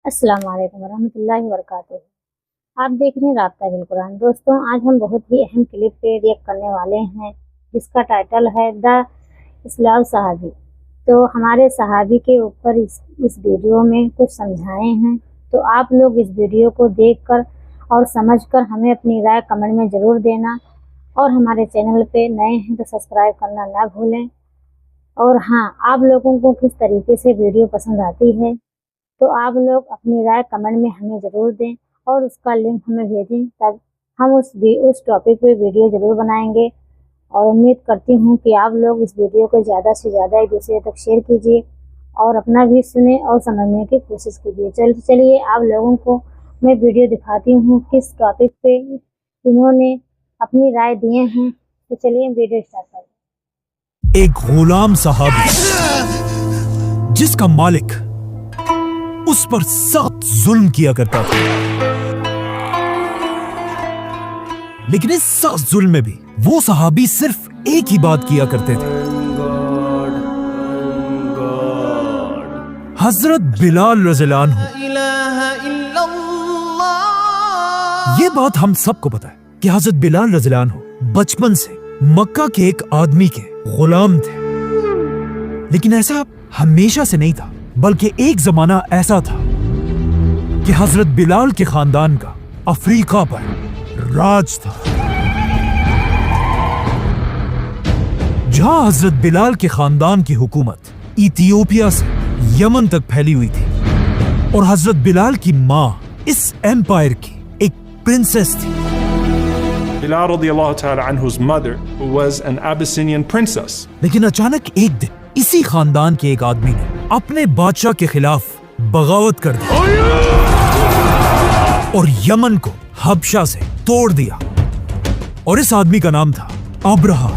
السلام علیکم ورحمۃ اللہ وبرکاتہ۔ آپ دیکھ رہے ہیں رابطہ بالقرآن۔ دوستوں، آج ہم بہت ہی اہم کلپ پہ ریئیکٹ کرنے والے ہیں جس کا ٹائٹل ہے دا اسلام صحابی۔ تو ہمارے صحابی کے اوپر اس ویڈیو میں کچھ سمجھائے ہیں، تو آپ لوگ اس ویڈیو کو دیکھ کر اور سمجھ کر ہمیں اپنی رائے کمنٹ میں ضرور دینا، اور ہمارے چینل پہ نئے ہیں تو سبسکرائب کرنا نہ بھولیں۔ اور ہاں، آپ لوگوں کو کس طریقے سے ویڈیو پسند آتی ہے تو آپ لوگ اپنی رائے کمنٹ میں ہمیں ضرور دیں اور اس کا لنک ہمیں بھیجیں، تب ہم اس ٹاپک پہ ویڈیو ضرور بنائیں گے۔ اور امید کرتی ہوں کہ آپ لوگ اس ویڈیو کو زیادہ سے زیادہ ایک دوسرے تک شیئر کیجیے اور اپنا بھی سنیں اور سمجھنے کی کوشش کیجیے۔ چلیے آپ لوگوں کو میں ویڈیو دکھاتی ہوں کس ٹاپک پہ انہوں نے اپنی رائے دیے ہیں۔ تو چلیے ویڈیو اسٹارٹ کریں۔ ایک غلام صحابی جس کا مالک اس پر سخت ظلم کیا کرتا تھا، لیکن اس سخت ظلم میں بھی وہ صحابی صرف ایک ہی بات کیا کرتے تھے۔ حضرت بلال رضی اللہ عنہ۔ یہ بات ہم سب کو پتا ہے کہ حضرت بلال رضی اللہ عنہ بچپن سے مکہ کے ایک آدمی کے غلام تھے، لیکن ایسا ہمیشہ سے نہیں تھا، بلکہ ایک زمانہ ایسا تھا کہ حضرت بلال کے خاندان کا افریقہ پر راج تھا، جہاں حضرت بلال کے خاندان کی حکومت ایتھیوپیا سے یمن تک پھیلی ہوئی تھی، اور حضرت بلال کی ماں اس ایمپائر کی ایک پرنسس تھی۔ Bilal radiallahu ta'ala anhu's mother was an Abyssinian princess. لیکن اچانک ایک دن اسی خاندان کے ایک آدمی نے اپنے بادشاہ کے خلاف بغاوت کر دی اور یمن کو حبشہ سے توڑ دیا، اور اس آدمی کا نام تھا ابرہہ۔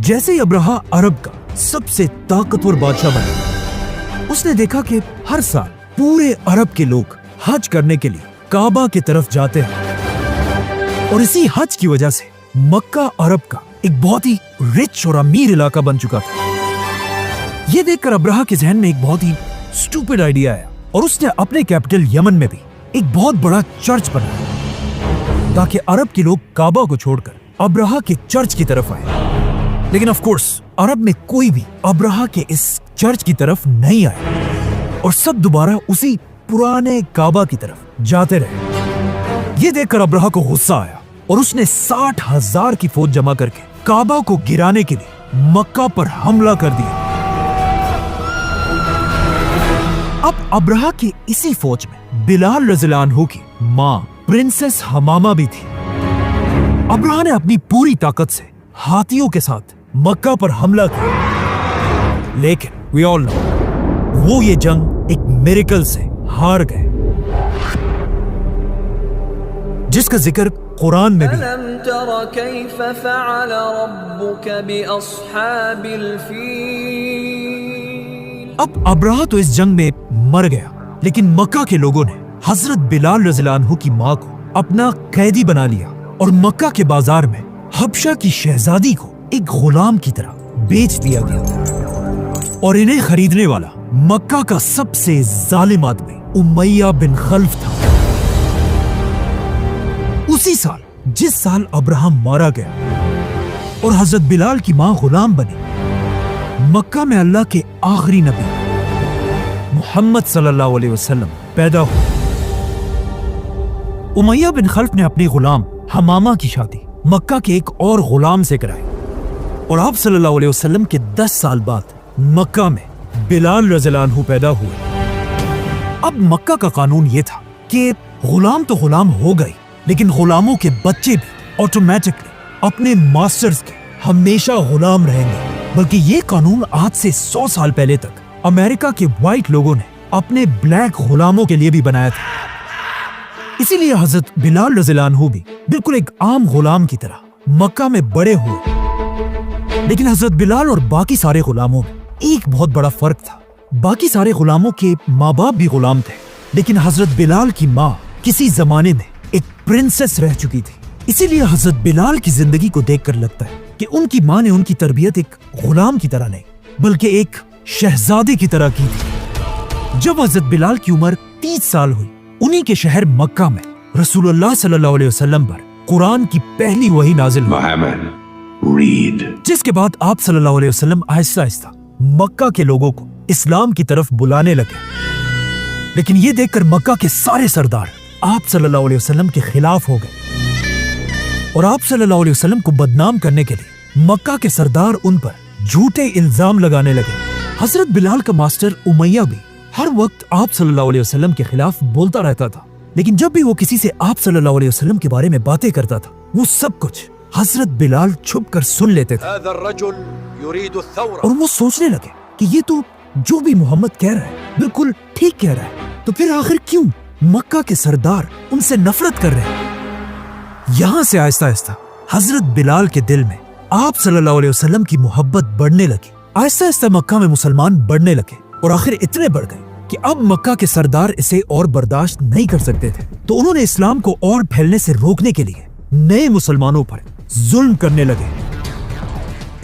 جیسے ہی ابرہہ عرب کا سب سے طاقتور بادشاہ بنا، اس نے دیکھا کہ ہر سال پورے عرب کے لوگ حج کرنے کے لیے کعبہ کی طرف جاتے ہیں، اور اسی حج کی وجہ سے مکہ عرب کا ایک بہت ہی رچ اور امیر علاقہ بن چکا تھا۔ یہ دیکھ کر ابرہہ کے ذہن میں ایک بہت ہی سٹوپڈ آئیڈیا آیا، اور اس نے اپنے کیپٹل یمن میں بھی ایک بہت بڑا چرچ بنایا تاکہ عرب کے لوگ کعبہ کو چھوڑ کر ابرہہ کے چرچ کی طرف آئے۔ لیکن آف کورس عرب میں کوئی بھی ابرہہ کے اس چرچ کی طرف نہیں آیا، اور سب دوبارہ اسی پرانے کعبہ کی طرف جاتے رہے۔ یہ دیکھ کر ابرہہ کو غصہ آیا، اور اس نے 60,000 کی فوج جمع کر کے کعبہ کو گرانے کے لیے مکہ پر حملہ کر دیا۔ اب ابرہہ کی اسی فوج میں بلال رضی اللہ عنہ کی ماں پرنسس حمامہ بھی تھی۔ ابرہہ نے اپنی پوری طاقت سے ہاتھیوں کے ساتھ مکہ پر حملہ کیا، لیکن we all know وہ یہ جنگ ایک میریکل سے ہار گئے، جس کا ذکر قرآن میں بھی۔ أَلَمْ تَرَ كَيْفَ فَعَلَ رَبُّكَ بِأَصْحَابِ الْفِيلِ۔ اب ابرہہ تو اس جنگ میں مر گیا، لیکن مکہ کے لوگوں نے حضرت بلال رضی اللہ عنہ کی ماں کو اپنا قیدی بنا لیا، اور مکہ کے بازار میں حبشہ کی شہزادی کو ایک غلام کی طرح بیچ دیا گیا، اور انہیں خریدنے والا مکہ کا سب سے ظالم آدمی امیہ بن خلف تھا۔ اسی سال جس سال ابرہہ مارا گیا اور حضرت بلال کی ماں غلام بنی، مکہ میں اللہ کے آخری نبی محمد صلی اللہ علیہ وسلم پیدا ہوئے۔ امیہ بن خلف نے اپنی غلام حمامہ کی شادی مکہ کے ایک اور غلام سے کرائی، اور آپ صلی اللہ علیہ وسلم کے 10 سال بعد مکہ میں بلال رضی اللہ عنہ پیدا ہوئے۔ اب مکہ کا قانون یہ تھا کہ غلام تو غلام ہو گئی، لیکن غلاموں کے بچے بھی آٹومیٹکلی اپنے ماسٹرز کے ہمیشہ غلام رہیں گے، بلکہ یہ قانون آج سے 100 سال پہلے تک امریکہ کے وائٹ لوگوں نے اپنے بلیک غلاموں کے لیے بھی بنایا تھا۔ اسی لیے حضرت بلال رضی اللہ عنہ بھی بالکل ایک عام غلام کی طرح مکہ میں بڑے ہوئے، لیکن حضرت بلال اور باقی سارے غلاموں میں ایک بہت بڑا فرق تھا۔ باقی سارے غلاموں کے ماں باپ بھی غلام تھے، لیکن حضرت بلال کی ماں کسی زمانے میں ایک پرنسس رہ چکی تھی، اسی لیے حضرت بلال کی زندگی کو دیکھ کر لگتا ہے کہ ان کی ماں نے ان کی تربیت ایک غلام کی طرح نہیں بلکہ ایک شہزادے کی طرح کی تھی۔ जब हजरत बिलाल की उम्र 30 साल हुई, उन्हीं के शहर मक्का में रसूलुल्लाह सल्लल्लाहु अलैहि वसल्लम पर कुरान की पहली वही नाजिल हुई, Muhammad, read. जिसके बाद आप सल्लल्लाहु अलैहि वसल्लम आहिस्ता आहिस्ता मक्का के लोगों को इस्लाम की तरफ बुलाने लगे। लेकिन ये देखकर मक्का के सारे सरदार आप सल्लल्लाहु अलैहि वसल्लम के खिलाफ हो गए और आप सल्लल्लाहु अलैहि वसल्लम को बदनाम करने के लिए मक्का के सरदार उन पर झूठे इल्जाम लगाने लगे। हजरत बिलाल का मास्टर उमैया भी हर वक्त आप सल्लल्लाहु अलैहि वसल्लम के खिलाफ बोलता रहता था, लेकिन जब भी वो किसी से आप सल्लल्लाहु अलैहि वसल्लम के बारे में बातें करता था, वो सब कुछ हजरत बिलाल छुप कर सुन लेते थे और वो सोचने लगे कि ये तो जो भी मोहम्मद कह रहा है बिल्कुल ठीक कह रहा है, तो फिर आखिर क्यों मक्का के सरदार उनसे नफरत कर रहे हैं। यहाँ से आहिस्ता आहिस्ता हजरत बिलाल के दिल में आप सल्लल्लाहु अलैहि वसल्लम की मोहब्बत बढ़ने लगी। आहिस्ता आहिस्ता मक्का में मुसलमान बढ़ने लगे और आखिर इतने बढ़ गए कि अब मक्का के सरदार इसे और बर्दाश्त नहीं कर सकते थे, तो उन्होंने इस्लाम को और फैलने से रोकने के लिए नए मुसलमानों पर जुल्म करने लगे,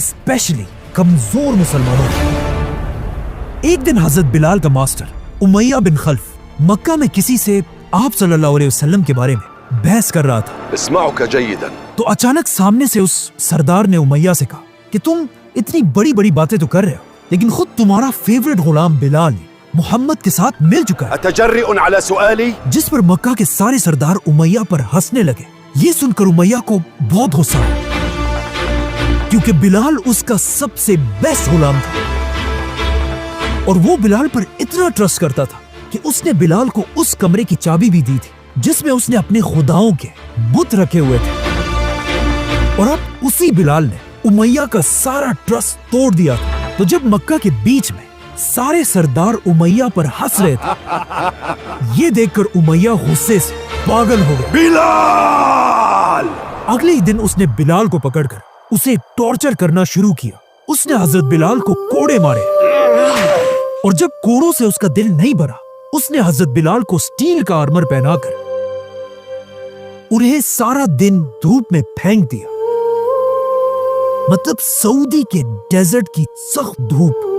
स्पेशली कमजोर मुसलमानों पर। एक दिन हजरत बिलाल का मास्टर उमैया बिन खल्फ मक्का में किसी से आप सल्लल्लाहु अलैहि वसल्लम के बारे में बहस कर रहा था। اسمعك جيدا. तो अचानक सामने से उस सरदार ने उमैया से कहा कि तुम इतनी बड़ी बड़ी बातें तो कर रहे हो, लेकिन खुद तुम्हारा फेवरेट गुलाम बिलाल मोहम्मद के साथ मिल चुका है। أتجرئ على سؤالي؟ जिस पर मक्का के सारे सरदार उमैया पर हंसने लगे। ये सुनकर उमैया को बहुत गुस्सा आया, क्योंकि बिलाल उसका सबसे बेस्ट गुलाम था और वो बिलाल पर इतना ट्रस्ट करता था कि उसने बिलाल को उस कमरे की चाबी भी दी थी जिसमें उसने अपने खुदाओं के बुत रखे हुए थे। और अब उसी बिलाल ने उमैया का सारा ट्रस्ट तोड़ दिया था। तो जब मक्का के बीच में सारे सरदार उमैया पर हंस रहे थे, ये देखकर उमैया गुस्से से पागल हो गया। बिलाल! अगले ही दिन उसने बिलाल को पकड़कर उसे टॉर्चर करना शुरू किया। उसने हजरत बिलाल को कोड़े मारे और जब कोड़ों से उसका दिल नहीं भरा, उसने हजरत बिलाल को स्टील का आर्मर पहनाकर उन्हें सारा दिन धूप में फेंक दिया। मतलब सऊदी के डेजर्ट की सख्त धूप,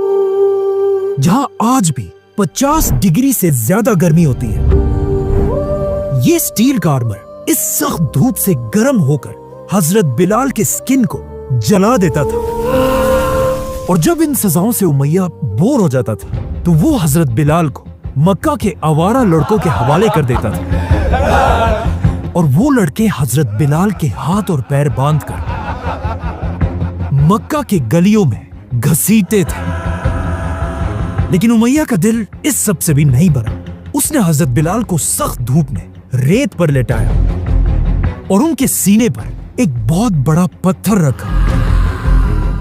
जहां आज भी 50 डिग्री से ज्यादा गर्मी होती है। ये स्टील का आर्मर इस सख्त धूप से गर्म होकर हजरत बिलाल के स्किन को जला देता था। और जब इन सजाओं से उमैया बोर हो जाता था, तो वो हजरत बिलाल को मक्का के आवारा लड़कों के हवाले कर देता था और वो लड़के हजरत बिलाल के हाथ और पैर बांधकर मक्का के गलियों में घसीटते थे। लेकिन उमैया का दिल इस सब से भी नहीं भरा। उसने हजरत बिलाल को सख्त धूप में रेत पर लेटाया और उनके सीने पर एक बहुत बड़ा पत्थर रखा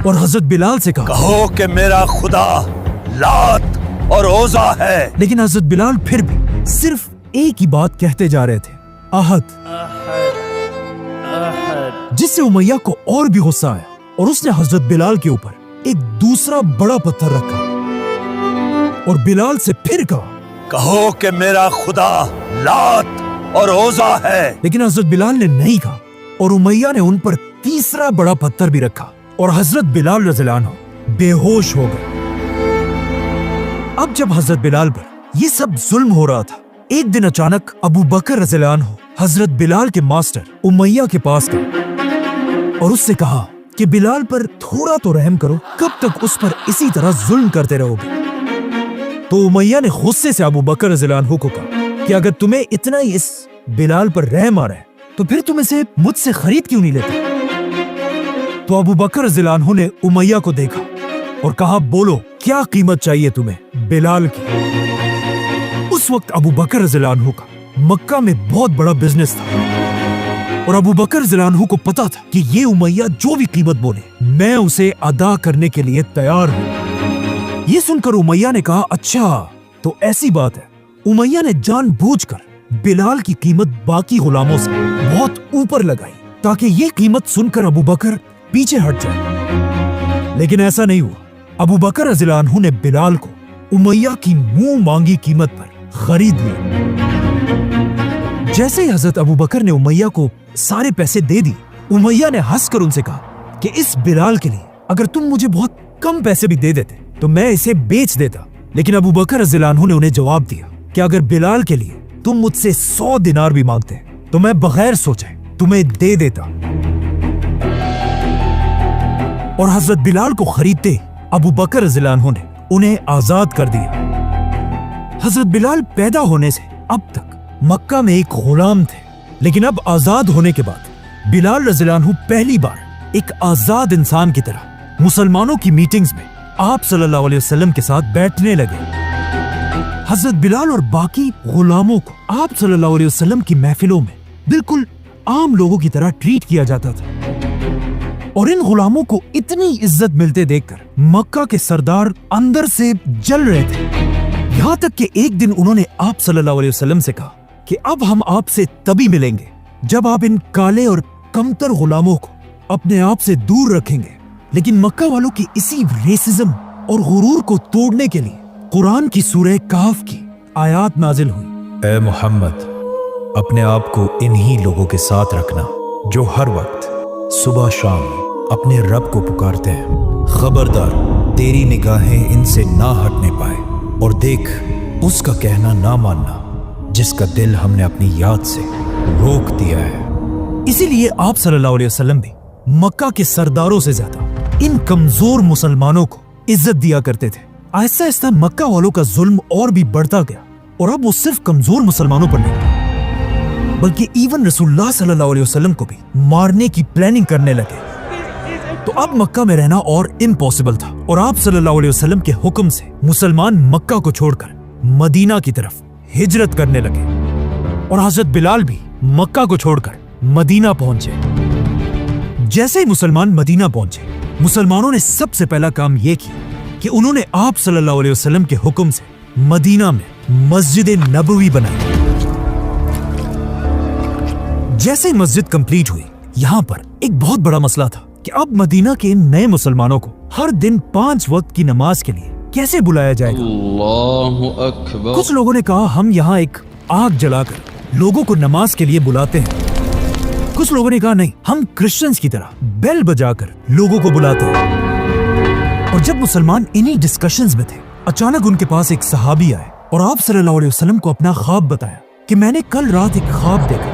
और हजरत बिलाल से कहा, कहो कि मेरा खुदा लात और ओज़ा है। लेकिन हजरत बिलाल फिर भी सिर्फ एक ही बात कहते जा रहे थे, अहद। जिससे उमैया को और भी गुस्सा आया और उसने हजरत बिलाल के ऊपर एक दूसरा बड़ा पत्थर रखा और बिलाल से फिर कहा, कहो कि मेरा खुदा लात और ओज़ा है। लेकिन हजरत बिलाल ने नहीं कहा और उमैया ने उन पर तीसरा बड़ा पत्थर भी रखा और हजरत बिलाल रज़ियल्लाहु अन्हु बेहोश हो गए। अब जब हजरत बिलाल पर ये सब जुल्म हो रहा था, एक दिन अचानक अबू बकर रज़ियल्लाहु अन्हु हजरत बिलाल के मास्टर उमैया के पास गए और उससे कहा कि बिलाल पर थोड़ा तो रहम करो, कब तक उस पर इसी तरह जुल्म करते रहोगे। तो उमैया ने गुस्से से अबू बकर रज़ियल्लाहु अन्हु को कहा कि अगर तुम्हें इतना ही इस बिलाल पर रहम आ रहा है, तो फिर तुम इसे मुझसे खरीद क्यों नहीं लेते। तो अबू बकर रज़ियल्लाहु अन्हु ने उमैया को देखा और कहा, बोलो क्या कीमत चाहिए तुम्हें बिलाल की। उस वक्त अबू बकर रज़ियल्लाहु अन्हु का मक्का में बहुत बड़ा बिजनेस था और अबू बकर रज़ियल्लाहु अन्हु को पता था कि ये उमैया जो भी कीमत बोले, मैं उसे अदा करने के लिए तैयार हूं। ये सुनकर उमैया ने कहा, अच्छा तो ऐसी बात है। उमैया ने जानबूझकर बिलाल की कीमत बाकी गुलामों से बहुत ऊपर लगाई ताकि ये कीमत सुनकर अबू बकर पीछे हट जाए, लेकिन ऐसा नहीं हुआ। अबू बकर रज़ियल्लाहु अन्हु ने बिलाल को उमैया की मुंह मांगी कीमत पर खरीद लिया। जैसे ही हजरत अबू बकर ने उमैया को सारे पैसे दे दिए, उमैया ने हंसकर उनसे कहा कि इस बिलाल के लिए अगर तुम मुझे बहुत कम पैसे भी दे देते तो मैं इसे बेच देता लेकिन अबू बकर रज़ियल्लाहु अन्हु ने उन्हें जवाब दिया कि अगर बिलाल के लिए तुम मुझसे 100 दिनार भी मांगते तो मैं बगैर सोचे तुम्हें दे देता। और हजरत बिलाल को खरीदते अबू बकर रज़ियल्लाहु अन्हु ने उन्हें आजाद कर दिया। हजरत बिलाल पैदा होने से अब तक मक्का में एक गुलाम थे, लेकिन अब आजाद होने के बाद बिलाल रज़ियल्लाहु अन्हु पहली बार एक आजाद इंसान की तरह मुसलमानों की मीटिंग्स में आप सल्लल्लाहु अलैहि वसल्लम के साथ बैठने लगे। हजरत बिलाल और बाकी गुलामों को आप सल्लल्लाहु अलैहि वसल्लम की महफिलों में बिल्कुल आम लोगों की तरह ट्रीट किया जाता था, और इन गुलामों को इतनी इज्जत मिलते देखकर मक्का के सरदार अंदर से जल रहे थे। यहाँ तक कि एक दिन उन्होंने आप सल्लल्लाहु अलैहि वसल्लम से कहा कि अब हम आपसे तभी मिलेंगे जब आप इन काले और कमतर गुलामों को अपने आप से दूर रखेंगे। लेकिन मक्का वालों की इसी रेसिज्म और गुरूर को तोड़ने के लिए कुरान की सूरह कहफ की आयत नाजिल हुई। ए मोहम्मद, अपने आप को इन्हीं लोगों के साथ रखना जो हर वक्त सुबह शाम अपने रब को पुकारते हैं। खबरदार तेरी निगाहें इनसे ना हटने पाए, और देख उसका कहना ना मानना जिसका दिल हमने अपनी याद से रोक दिया है। इसीलिए आप सल्लल्लाहु अलैहि वसल्लम भी मक्का के सरदारों से ज्यादा इन कमजोर मुसलमानों को इज्जत दिया करते थे। आहिस्ता आहिस्ता मक्का वालों का जुल्म और भी बढ़ता गया, और अब वो सिर्फ कमजोर मुसलमानों पर नहीं बल्कि इवन रसूलुल्लाह सल्लल्लाहु अलैहि वसल्लम को भी मारने की प्लानिंग करने लगे। तो अब मक्का में रहना और इम्पॉसिबल था, और आप सल्लल्लाहु अलैहि वसल्लम के हुक्म से मुसलमान मक्का को छोड़कर मदीना की तरफ हिजरत करने लगे, और हजरत बिलाल भी मक्का को छोड़कर मदीना पहुंचे। जैसे ही मुसलमान मदीना पहुंचे, मुसलमानों ने सबसे पहला काम यह किया कि उन्होंने आप सल्लल्लाहु अलैहि वसल्लम के हुक्म से मदीना में मस्जिद नबवी बनाई। जैसे ही मस्जिद कंप्लीट हुई, यहाँ पर एक बहुत बड़ा मसला था कि अब मदीना के नए मुसलमानों को हर दिन 5 वक्त की नमाज के लिए कैसे बुलाया जाएगा। अल्लाहु अकबर। कुछ लोगों ने कहा हम यहाँ एक आग जलाकर लोगों को नमाज के लिए बुलाते हैं। कुछ लोगों ने कहा नहीं, हम क्रिश्चियंस की तरह बेल बजाकर लोगों को बुलाते हैं। और जब मुसलमान इन्हीं डिस्कशंस में थे, अचानक उनके पास एक सहाबी आए और आप सल्लल्लाहु अलैहि वसल्लम को अपना ख्वाब बताया कि मैंने कल रात एक ख्वाब देखा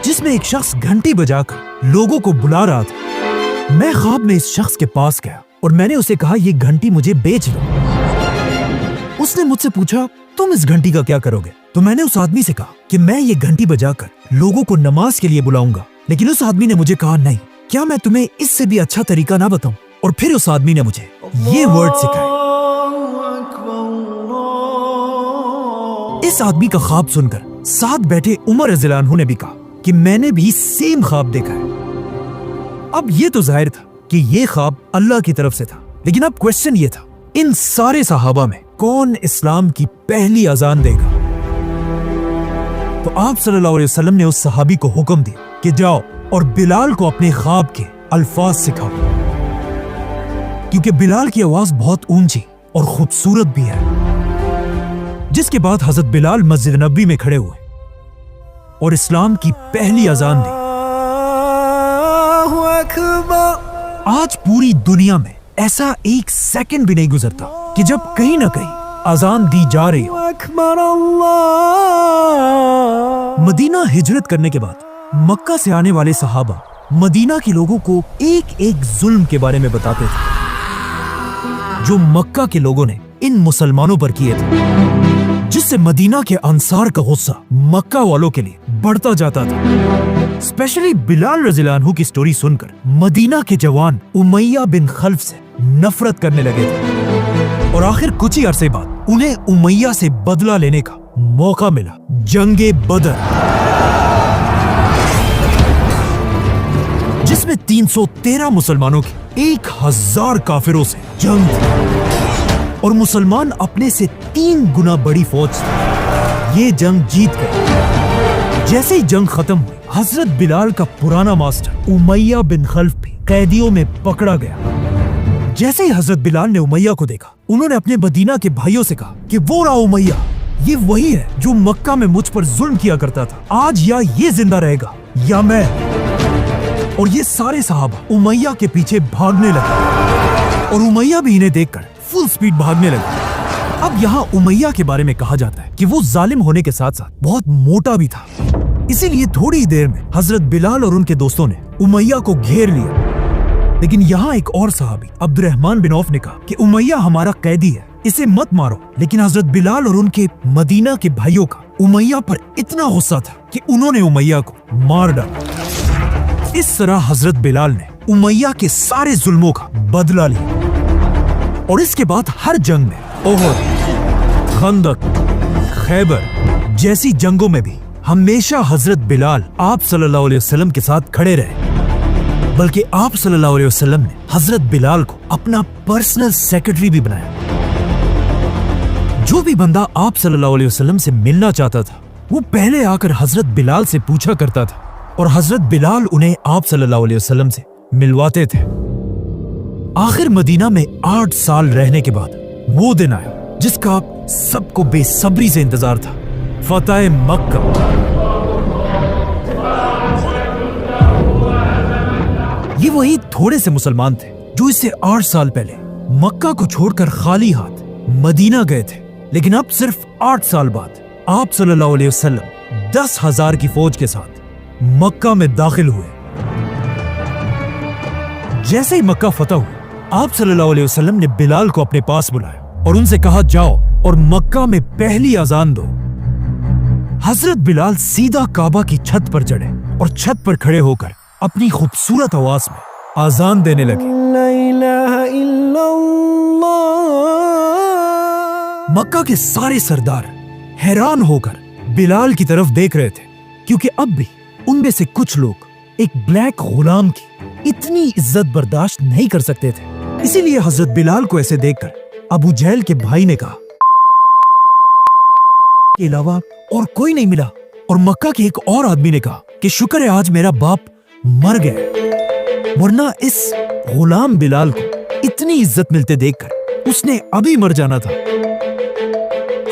जिसमें एक शख्स घंटी बजाकर लोगों को बुला रहा था। मैं ख्वाब में इस शख्स के पास गया और मैंने उसे कहा ये घंटी मुझे बेच दो। उसने मुझसे पूछा तुम इस घंटी का क्या करोगे? तो मैंने उस आदमी से कहा कि मैं ये घंटी बजाकर लोगों को नमाज के लिए बुलाऊंगा। लेकिन उस आदमी ने मुझे कहा नहीं, क्या मैं तुम्हें इससे भी अच्छा तरीका ना बताऊं? और फिर उस आदमी ने मुझे ये वर्ड सिखाए। इस आदमी का ख्वाब सुनकर साथ बैठे उमर रज़ियल्लाहु अन्हु ने भी कहा कि मैंने भी सेम ख्वाब देखा है। अब ये तो जाहिर था कि ये ख्वाब अल्लाह की तरफ से था, लेकिन अब क्वेश्चन ये था इन सारे सहाबा में कौन इस्लाम की पहली अजान देगा? तो आप सल्लल्लाहु अलैहि वसल्लम ने उस सहाबी को हुक्म दिया कि जाओ और बिलाल को अपने ख्वाब के अल्फाज सिखाओ, क्योंकि बिलाल की आवाज बहुत ऊंची और खूबसूरत भी है। जिसके बाद हजरत बिलाल मस्जिद नबवी में खड़े हुए और इस्लाम की पहली अजान दी। आज पूरी दुनिया में ऐसा एक सेकंड भी नहीं गुजरता कि जब कहीं ना कहीं अजान दी जा रही हो। मदीना हिजरत करने के बाद मक्का से आने वाले सहाबा मदीना के लोगों को एक एक जुल्म के बारे में बताते थे जो मक्का के लोगों ने इन मुसलमानों पर किए थे, जिससे मदीना के अंसार का गुस्सा मक्का वालों के लिए बढ़ता जाता था। स्पेशली बिलाल रज़ियल्लाहु अन्हु की स्टोरी सुनकर मदीना के जवान उमैया बिन खल्फ से नफरत करने लगे थे, और आखिर कुछ ही अरसे बाद उन्हें उमैया से बदला लेने का मौका मिला। जंगे बदर, जिसमें 313 मुसलमानों की 1000 काफिरों से जंग थी, और मुसलमान अपने से 3 गुना बड़ी फौज थी। ये जंग जीत गए। जैसे ही जंग खत्म हुई, हजरत बिलाल का पुराना मास्टर उमैया बिन खल्फ भी कैदियों में पकड़ा गया। जैसे ही हजरत बिलाल ने उमैया को देखा, उन्होंने अपने मदीना के भाइयों से कहा कि वो रहा उमैया, ये वही है जो मक्का में मुझ पर जुल्म किया करता था। आज या ये जिंदा रहेगा या मैं। और ये सारे सहाबा उमैया के पीछे भागने लगे, और उमैया भी इन्हें देखकर फुल स्पीड भागने लगे। अब यहाँ उमैया के बारे में कहा जाता है कि वो जालिम होने के साथ साथ बहुत मोटा भी था, इसीलिए थोड़ी देर में हजरत बिलाल और उनके दोस्तों ने उमैया को घेर लिया। लेकिन यहाँ एक और सहाबी अब्दुर्रहमान बिन औफ ने कहा कि उमैया हमारा कैदी है, इसे मत मारो। लेकिन हजरत बिलाल और उनके मदीना के भाइयों का उमैया पर इतना गुस्सा था कि उन्होंने उमैया को मार डाला। इस तरह हजरत बिलाल ने उमैया के सारे जुल्मों का बदला लिया और इसके बाद हर जंग में, ओहद, खंदक, खैबर जैसी जंगों में भी हमेशा हजरत बिलाल आप सल्लल्लाहु अलैहि वसल्लम के साथ खड़े रहे। बल्कि आप सल्लल्लाहु अलैहि वसल्लम ने हजरत बिलाल को अपना पर्सनल सेक्रेटरी भी बनाया। जो भी बंदा आप सल्लल्लाहु अलैहि वसल्लम से मिलना चाहता था वो पहले आकर हजरत बिलाल से पूछा करता था और हजरत बिलाल उन्हें आप सल्लल्लाहु अलैहि वसल्लम से मिलवाते थे। आखिर मदीना में 8 साल रहने के बाद वो दिन आया जिसका सबको बेसब्री से इंतजार था, फतह मक्का। ये वही थोड़े से मुसलमान थे जो इससे 8 साल पहले मक्का को छोड़कर खाली हाथ मदीना गए थे। लेकिन अब सिर्फ 8 साल बाद आप सल्लल्लाहु अलैहि वसल्लम 10,000 की फौज के साथ मक्का में दाखिल हुए। जैसे ही मक्का फतह हुआ, आप सल्लल्लाहु अलैहि वसल्लम ने बिलाल को अपने पास बुलाया और उनसे कहा, जाओ और मक्का में पहली अजान दो। हजरत बिलाल सीधा काबा की छत पर चढ़े और छत पर खड़े होकर अपनी खूबसूरत आवाज में आजान देने लगे। मक्का के सारे सरदार हैरान होकर बिलाल की तरफ देख रहे थे, क्योंकि अब भी उनमें से कुछ लोग एक ब्लैक गुलाम की इतनी इज्जत बर्दाश्त नहीं कर सकते थे। इसीलिए हजरत बिलाल को ऐसे देखकर अबू जहल के भाई ने कहा के अलावा और कोई नहीं मिला। और मक्का के एक और आदमी ने कहा कि शुक्र है आज मेरा बाप मर गया, वरना इस गुलाम बिलाल को इतनी इज्जत मिलते देखकर उसने अभी मर जाना था।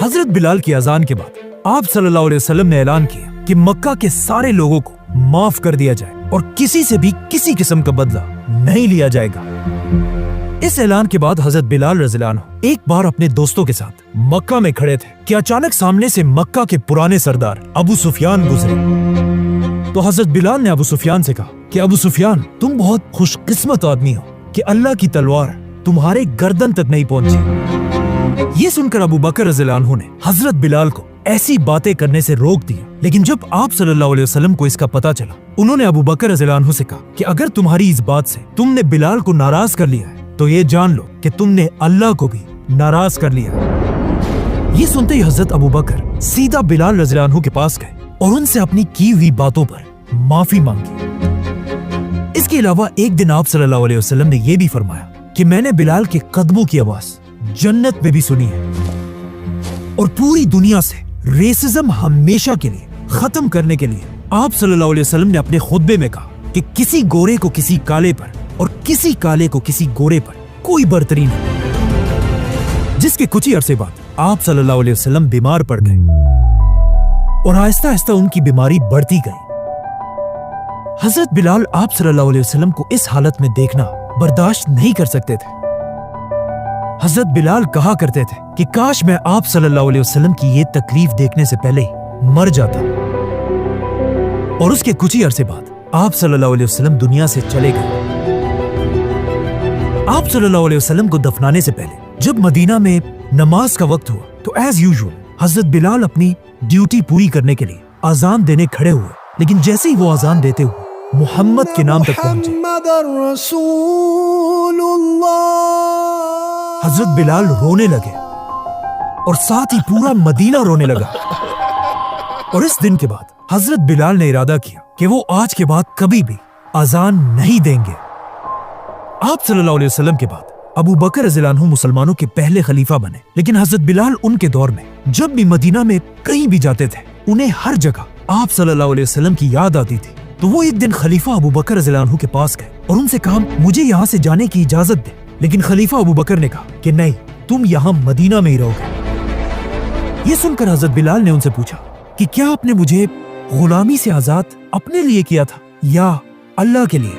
हजरत बिलाल की अजान के बाद आप सल्लल्लाहु अलैहि वसल्लम ने ऐलान किया कि मक्का के सारे लोगों को माफ कर दिया जाए और किसी से भी किसी किस्म का बदला नहीं लिया जाएगा। इस ऐलान के बाद हजरत बिलाल रज़ियल्लाहु अन्हु एक बार अपने दोस्तों के साथ मक्का में खड़े थे कि अचानक सामने से मक्का के पुराने सरदार अबू सुफियान गुजरे। तो हजरत बिलाल ने अबू सुफियान से कहा कि अबू सुफियान, तुम बहुत खुशकिस्मत आदमी हो कि अल्लाह की तलवार तुम्हारे गर्दन तक नहीं पहुंची। ये सुनकर अबू बकर रज़ियल्लाहु अन्हु ने हजरत बिलाल को ऐसी बातें करने से रोक दिया। लेकिन जब आप सल्लल्लाहु अलैहि वसल्लम को इसका पता चला, उन्होंने अबू बकर रज़ियल्लाहु अन्हु से कहा कि अगर तुम्हारी इस बात से तुमने बिलाल को नाराज कर लिया है तो ये जान लो कि तुमने अल्लाह को भी नाराज कर लिया। ये सुनते ही हजरत अबू बकर सीधा बिलाल रज़ियल्लाहु अन्हु के पास गए और उनसे अपनी की हुई बातों पर माफी मांगी। इसके अलावा एक दिन आप सल्लल्लाहु अलैहि वसल्लम ने यह भी फरमाया कि मैंने बिलाल के कदमों की आवाज जन्नत में भी सुनी है और पूरी दुनिया से रेसिज्म हमेशा के लिए खत्म करने के लिए आप सल्लल्लाहु अलैहि वसल्लम ने अपने खुतबे में कहा कि किसी गोरे को किसी काले पर और किसी काले को किसी गोरे पर कोई बर्तरी नहीं। जिसके कुछ ही अरसे बाद आप सल्लल्लाहु अलैहि वसल्लम बीमार पड़ गए और आहिस्ता आहिस्ता उनकी बीमारी बढ़ती गई। हजरत बिलाल आप सल्लल्लाहु अलैहि वसल्लम को इस हालत में देखना बर्दाश्त नहीं कर सकते थे। हजरत बिलाल कहा करते थे कि काश मैं आप सल्लल्लाहु अलैहि वसल्लम की ये तकलीफ देखने से पहले ही मर जाता। और उसके कुछ ही अरसे बाद आप सल्लल्लाहु अलैहि वसल्लम दुनिया से चले गए। आप सल्लल्लाहु अलैहि वसल्लम को दफनाने से पहले जब मदीना में नमाज का वक्त हुआ तो एज यूजुअल हजरत बिलाल अपनी ड्यूटी पूरी करने के लिए आजान देने खड़े हुए। लेकिन जैसे ही वो आजान देते हुए मोहम्मद के नाम तक पहुंचे, हजरत बिलाल रोने लगे और साथ ही पूरा मदीना रोने लगा। और इस दिन के बाद हजरत बिलाल ने इरादा किया कि वो आज के बाद कभी भी आजान नहीं देंगे। आप सल्लल्लाहु अलैहि वसल्लम के बाद अबू बकर रज़ियल्लाहु अन्हु मुसलमानों के पहले खलीफा बने। लेकिन हजरत बिलाल उनके दौर में जब भी मदीना में कहीं भी जाते थे उन्हें हर जगह आप सल्लल्लाहु अलैहि वसल्लम की याद आती थी। तो वो एक दिन खलीफा अबू बकर रज़ियल्लाहु अन्हु के पास गए और उनसे कहा, मुझे यहाँ से जाने की इजाजत दे। लेकिन खलीफा अबू बकर ने कहा कि नहीं, तुम यहाँ मदीना में ही रहोगे। ये सुनकर हजरत बिलाल ने उनसे पूछा कि क्या आपने मुझे गुलामी से आजाद अपने लिए किया था या अल्लाह के लिए?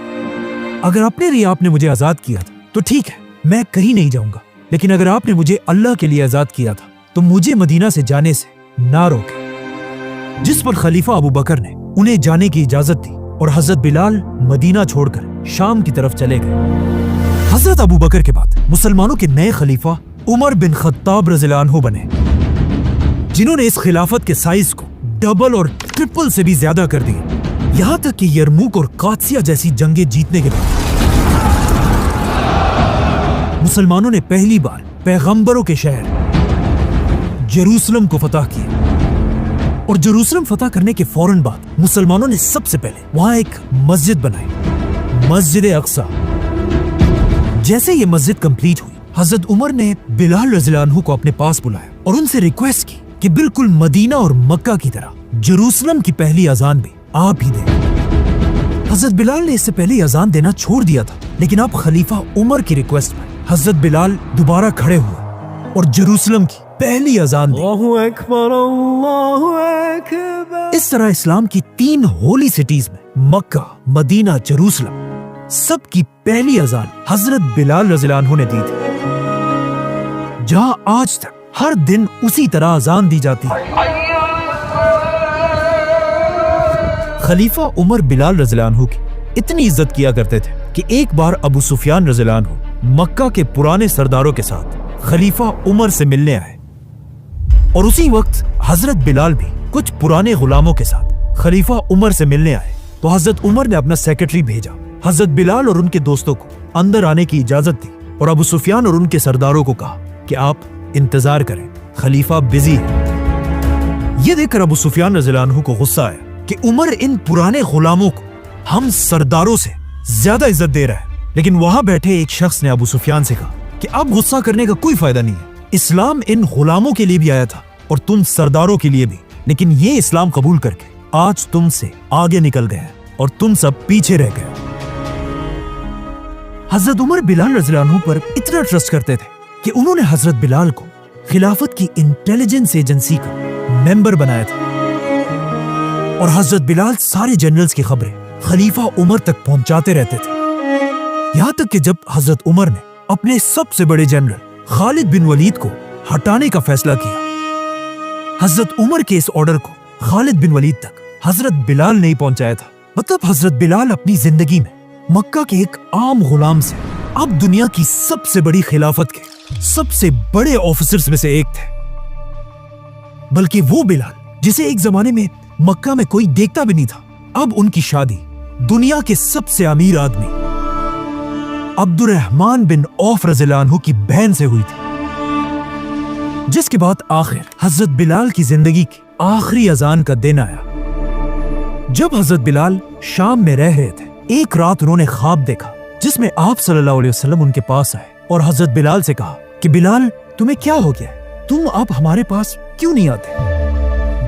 अगर अपने लिए आपने मुझे आजाद किया था तो ठीक है, मैं कहीं नहीं जाऊंगा। لیکن اگر آپ نے مجھے اللہ کے لیے آزاد کیا تھا تو مجھے مدینہ سے جانے سے نہ روکے۔ جس پر خلیفہ ابو بکر نے انہیں جانے کی اجازت دی اور حضرت بلال مدینہ چھوڑ کر شام کی طرف چلے گئے۔ حضرت ابو بکر کے بعد مسلمانوں کے نئے خلیفہ عمر بن خطاب رضی اللہ عنہ بنے، جنہوں نے اس خلافت کے سائز کو ڈبل اور ٹرپل سے بھی زیادہ کر دی، یہاں تک کہ یرموک اور قادسیہ جیسی جنگیں جیتنے کے بعد مسلمانوں نے پہلی بار پیغمبروں کے شہر جیروسلم کو فتح کیا، اور جیروسلم فتح کرنے کے فوراً بعد مسلمانوں نے سب سے پہلے وہاں ایک مسجد بنائی، مسجد اقصی۔ جیسے یہ مسجد کمپلیٹ ہوئی، حضرت عمر نے بلال رضی اللہ عنہ کو اپنے پاس بلایا اور ان سے ریکویسٹ کی کہ بالکل مدینہ اور مکہ کی طرح جیروسلم کی پہلی اذان بھی آپ ہی دیں۔ حضرت بلال نے اس سے پہلے اذان دینا چھوڑ دیا تھا، لیکن اب خلیفہ عمر کی ریکویسٹ پر حضرت بلال دوبارہ کھڑے ہوئے اور جیروسلم کی پہلی اذان دی۔ اللہ اکبر اللہ اکبر۔ اس طرح اسلام کی 3 ہولی سٹیز میں مکہ، مدینہ، جیروسلم، سب کی پہلی اذان حضرت بلال رضی اللہ عنہ نے دی تھی، جہاں آج تک ہر دن اسی طرح اذان دی جاتی ہے۔ خلیفہ عمر بلال رضی اللہ عنہ کی اتنی عزت کیا کرتے تھے کہ ایک بار ابو سفیان رضی اللہ عنہ مکہ کے پرانے سرداروں کے ساتھ خلیفہ عمر سے ملنے آئے، اور اسی وقت حضرت بلال بھی کچھ پرانے غلاموں کے ساتھ خلیفہ عمر سے ملنے آئے، تو حضرت عمر نے اپنا سیکرٹری بھیجا، حضرت بلال اور ان کے دوستوں کو اندر آنے کی اجازت دی، اور ابو سفیان اور ان کے سرداروں کو کہا کہ آپ انتظار کریں، خلیفہ بزی ہے۔ یہ دیکھ کر ابو سفیان رضی اللہ عنہ کو غصہ آیا کہ عمر ان پرانے غلاموں کو ہم سرداروں سے زیادہ عزت دے رہا ہے، لیکن وہاں بیٹھے ایک شخص نے ابو سفیان سے کہا کہ اب غصہ کرنے کا کوئی فائدہ نہیں ہے، اسلام ان غلاموں کے لیے بھی آیا تھا اور تم سرداروں کے لیے بھی، لیکن یہ اسلام قبول کر کے آج تم سے آگے نکل گئے ہیں اور تم سب پیچھے رہ گئے۔ حضرت عمر بلال رضی اللہ عنہ پر اتنا ٹرسٹ کرتے تھے کہ انہوں نے حضرت بلال کو خلافت کی انٹیلیجنس ایجنسی کا ممبر بنایا تھا، اور حضرت بلال سارے جنرلز کی خبریں خلیفہ عمر تک پہنچاتے رہتے تھے، یہاں تک کہ جب حضرت عمر نے اپنے سب سے بڑے جنرل خالد بن ولید کو ہٹانے کا فیصلہ کیا، حضرت عمر کے اس آرڈر کو خالد بن ولید تک حضرت بلال نے پہنچایا تھا۔ مطلب حضرت بلال اپنی زندگی میں مکہ کے ایک عام غلام سے اب دنیا کی سب سے بڑی خلافت کے سب سے بڑے آفیسرز میں سے ایک تھے، بلکہ وہ بلال جسے ایک زمانے میں مکہ میں کوئی دیکھتا بھی نہیں تھا، اب ان کی شادی دنیا کے سب سے امیر آدمی عبد الرحمن بن عوف رضی اللہ عنہ کی بہن سے ہوئی تھی، جس کے بعد آخر حضرت بلال کی زندگی کی آخری اذان کا دن آیا۔ جب حضرت بلال شام میں رہ رہے تھے، ایک رات انہوں نے خواب دیکھا جس میں آپ صلی اللہ علیہ وسلم ان کے پاس آئے اور حضرت بلال سے کہا کہ بلال تمہیں کیا ہو گیا ہے، تم اب ہمارے پاس کیوں نہیں آتے؟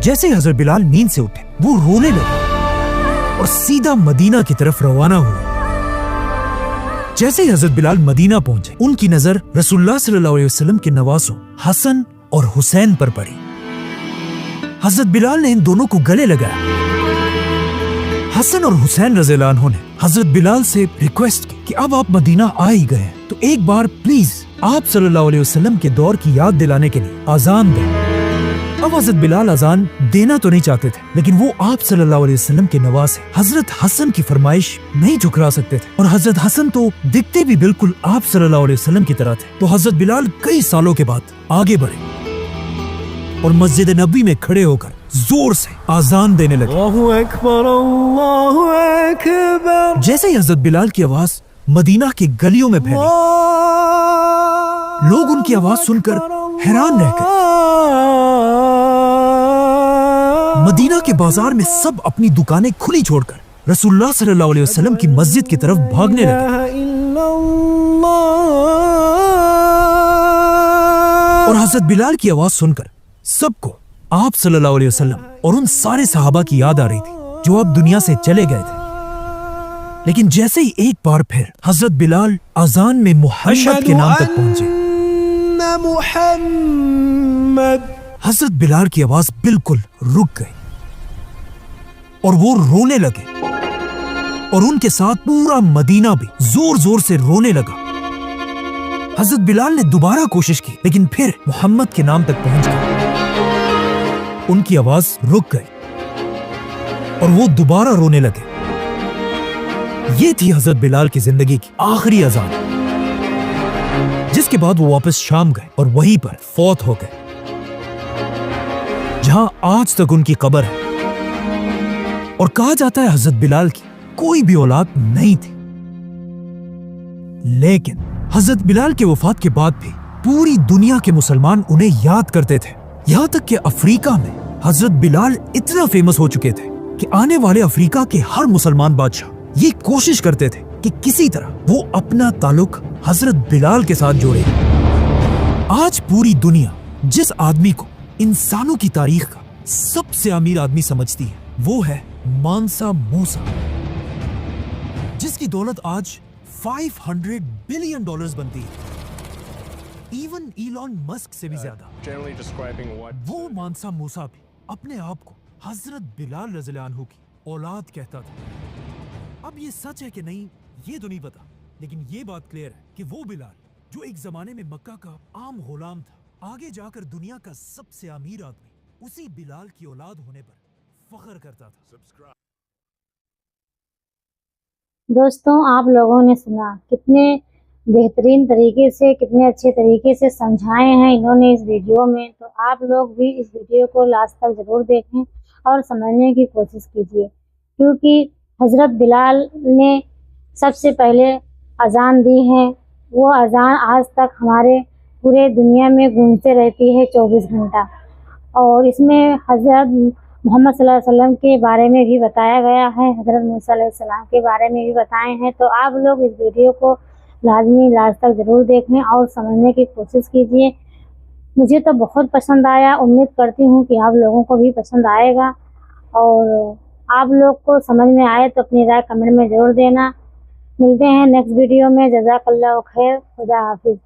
جیسے حضرت بلال نیند سے اٹھے وہ رونے لگے اور سیدھا مدینہ کی طرف روانہ ہوئے۔ جیسے ہی حضرت بلال مدینہ پہنچے، ان کی نظر رسول اللہ صلی اللہ علیہ وسلم کے نواسوں حسن اور حسین پر پڑی۔ حضرت بلال نے ان دونوں کو گلے لگایا۔ حسن اور حسین رضی اللہ عنہ نے حضرت بلال سے ریکویسٹ کی کہ اب آپ مدینہ آ ہی گئے ہیں تو ایک بار پلیز آپ صلی اللہ علیہ وسلم کے دور کی یاد دلانے کے لیے اذان دیں۔ اب حضرت بلال اذان دینا تو نہیں چاہتے تھے، لیکن وہ آپ صلی اللہ علیہ وسلم کے نواسے حضرت حسن کی فرمائش نہیں ٹھکرا سکتے تھے، اور حضرت حسن تو دکھتے بھی بالکل آپ صلی اللہ علیہ وسلم کی طرح تھے۔ تو حضرت بلال کئی سالوں کے بعد آگے بڑھے اور مسجد نبوی میں کھڑے ہو کر زور سے اذان دینے لگے۔ اللہ اکبر اللہ اکبر۔ جیسے ہی حضرت بلال کی آواز مدینہ کی گلیوں میں پھیلی، لوگ ان کی آواز سن کر حیران رہ گئے۔ مدینہ کے بازار میں سب اپنی دکانیں کھلی چھوڑ کر رسول اللہ صلی اللہ علیہ وسلم کی مسجد کی طرف بھاگنے لگے، اور حضرت بلال کی آواز سن کر سب کو آپ صلی اللہ علیہ وسلم اور ان سارے صحابہ کی یاد آ رہی تھی جو اب دنیا سے چلے گئے تھے۔ لیکن جیسے ہی ایک بار پھر حضرت بلال اذان میں محمد کے نام تک پہنچے، محمد، حضرت بلال کی آواز بالکل رک گئی اور وہ رونے لگے، اور ان کے ساتھ پورا مدینہ بھی زور زور سے رونے لگا۔ حضرت بلال نے دوبارہ کوشش کی لیکن پھر محمد کے نام تک پہنچ گئے۔ ان کی آواز رک گئی اور وہ دوبارہ رونے لگے۔ یہ تھی حضرت بلال کی زندگی کی آخری اذان، جس کے بعد وہ واپس شام گئے اور وہیں پر فوت ہو گئے، جہاں آج تک ان کی قبر ہے۔ اور کہا جاتا ہے حضرت بلال کی کوئی بھی اولاد نہیں تھی، لیکن حضرت بلال کے وفات کے بعد بھی پوری دنیا کے مسلمان انہیں یاد کرتے تھے، یہاں تک کہ افریقہ میں حضرت بلال اتنا فیمس ہو چکے تھے کہ آنے والے افریقہ کے ہر مسلمان بادشاہ یہ کوشش کرتے تھے کہ کسی طرح وہ اپنا تعلق حضرت بلال کے ساتھ جوڑے۔ آج پوری دنیا جس آدمی کو انسانوں کی تاریخ کا سب سے امیر آدمی سمجھتی ہے وہ ہے مانسا موسا، جس کی دولت آج $500 بلین بنتی ہے، ایون ایلون مسک سے بھی زیادہ۔ وہ مانسا موسا بھی اپنے آپ کو حضرت بلال رضی اللہ عنہ کی اولاد کہتا تھا۔ اب یہ سچ ہے کہ نہیں یہ تو نہیں پتا، لیکن یہ بات کلیئر ہے کہ وہ بلال جو ایک زمانے میں مکہ کا عام غلام تھا، آگے جا کر دنیا کا سب سے امیر آدمی اسی بلال کی اولاد ہونے پر فخر کرتا تھا۔ دوستوں، آپ لوگوں نے سنا کتنے بہترین طریقے سے، کتنے اچھے طریقے سے سمجھائے ہیں انہوں نے اس ویڈیو میں، تو آپ لوگ بھی اس ویڈیو کو لاسٹ تک ضرور دیکھیں اور سمجھنے کی کوشش کیجیے، کیونکہ حضرت بلال نے سب سے پہلے اذان دی ہے۔ وہ اذان آج تک ہمارے پورے دنیا میں گونجتے رہتی ہے 24 گھنٹہ، اور اس میں حضرت محمد صلی اللہ علیہ وسلم کے بارے میں بھی بتایا گیا ہے، حضرت موسیٰ علیہ السلام کے بارے میں بھی بتائے ہیں۔ تو آپ لوگ اس ویڈیو کو لازمی لاسٹ تک ضرور دیکھیں اور سمجھنے کی کوشش کیجیے۔ مجھے تو بہت پسند آیا، امید کرتی ہوں کہ آپ لوگوں کو بھی پسند آئے گا، اور آپ لوگ کو سمجھ میں آئے تو اپنی رائے کمنٹ میں ضرور دینا۔ ملتے ہیں نیکسٹ ویڈیو میں۔ جزاک اللہ خیر، خدا حافظ۔